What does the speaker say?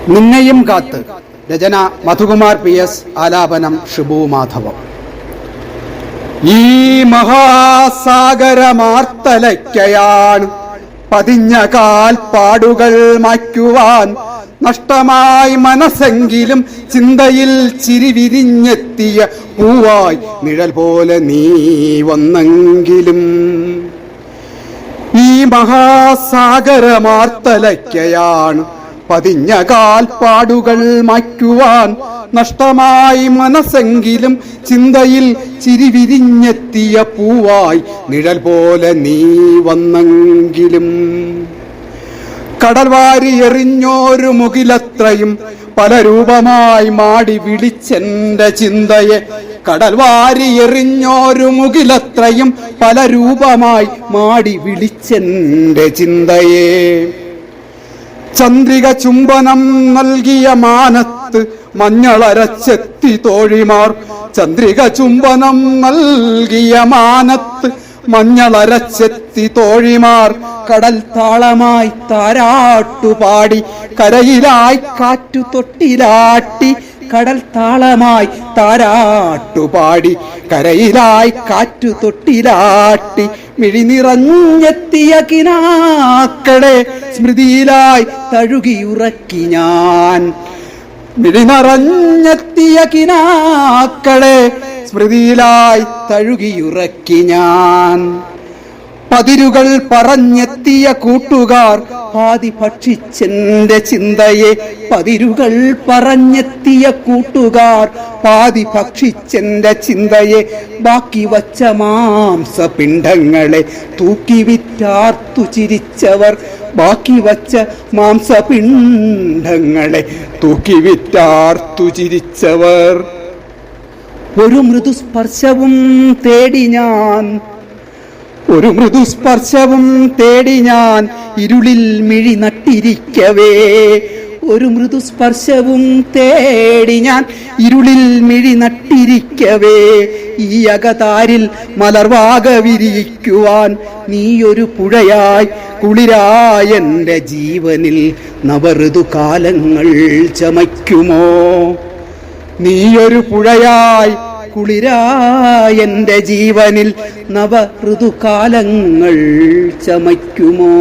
നിന്നെയും കാത്ത്. രചന മധുകുമാർ PS, ആലാപനം ഷിബു മാധവം. ഈ മഹാസാഗരമാർത്തലയ്ക്കയാണ് പതിഞ്ഞ കാൽപ്പാടുകൾ മായ്ക്കുവാൻ നഷ്ടമായി മനസ്സെങ്കിലും ചിന്തയിൽ ചിരിവിരിഞ്ഞെത്തിയ പൂവായി നിഴൽ പോലെ നീ വന്നെങ്കിലും. ഈ മഹാസാഗരമാർത്തലയ്ക്കയാണ് പതിഞ്ഞ കാൽപ്പാടുകൾ മായ്ക്കുവാൻ നഷ്ടമായി മനസ്സെങ്കിലും ചിന്തയിൽ ചിരിവിരിഞ്ഞെത്തിയ പൂവായി നിഴൽ പോലെ നീ വന്നെങ്കിലും. കടൽ വാരി എറിഞ്ഞോരു മുകിലത്രയും പല രൂപമായി മാടി വിളിച്ചെന്റെ ചിന്തയെ. കടൽ വാരി എറിഞ്ഞോരു മുകിലത്രയും പല രൂപമായി മാടി വിളിച്ചെന്റെ ചിന്തയെ. ചന്ദ്രിക ചുംബനം നൽകിയ മാനത്ത് മഞ്ഞളരച്ചെത്തി തോഴിമാർ. ചന്ദ്രിക ചുംബനം നൽകിയ മാനത്ത് മഞ്ഞളരച്ചെത്തി തോഴിമാർ. കടൽ താളമായി താരാട്ടുപാടി കരയിലായി കാറ്റു തൊട്ടിലാട്ടി. കടൽ താളമായി താരാട്ടുപാടി കരയിലായി കാറ്റു തൊട്ടിലാട്ടി. മിഴി നിറഞ്ഞെത്തിയ കിനാക്കളെ സ്മൃതിയിലായി തഴുകിയുറക്കി ഞാൻ. മിഴി നിറഞ്ഞെത്തിയ കിനാക്കളെ സ്മൃതിയിലായി തഴുകിയുറക്കി ഞാൻ. പതിരുകൾ പറഞ്ഞെത്തിയ കൂട്ടുകാർ പാതി ഭക്ഷിച്ചെന്റെ ചിന്തയെ. പതിരുകൾ പറഞ്ഞെത്തിയ കൂട്ടുകാർ പാതി ഭക്ഷിച്ചെന്റെ ചിന്തയെ. ബാക്കി വച്ച മാംസപിണ്ഡങ്ങളെ തൂക്കി വിറ്റാർത്തു ചിരിച്ചവർ. ബാക്കി വച്ച മാംസപിണ്ഡങ്ങളെ തൂക്കി വിറ്റാർത്തു ചിരിച്ചവർ. ഒരു മൃദുസ്പർശവും തേടി ഞാൻ, ഒരു മൃദുസ്പർശവും തേടി ഞാൻ ഇരുളിൽ മിഴി നട്ടിരിക്കവേ. ഒരു മൃദുസ്പർശവും തേടി ഞാൻ ഇരുളിൽ മിഴി നട്ടിരിക്കവേ. ഈ അകതാരിൽ മലർവാക വിരിക്കുവാൻ നീയൊരു പുഴയായി കുളിരായ എൻ്റെ ജീവനിൽ നവഋതുകാലങ്ങൾ ചമയ്ക്കുമോ? നീയൊരു പുഴയായി കുളിരായ എൻ്റെ ജീവനിൽ നവ ഋതുകാലങ്ങൾ ചമയ്ക്കുമോ?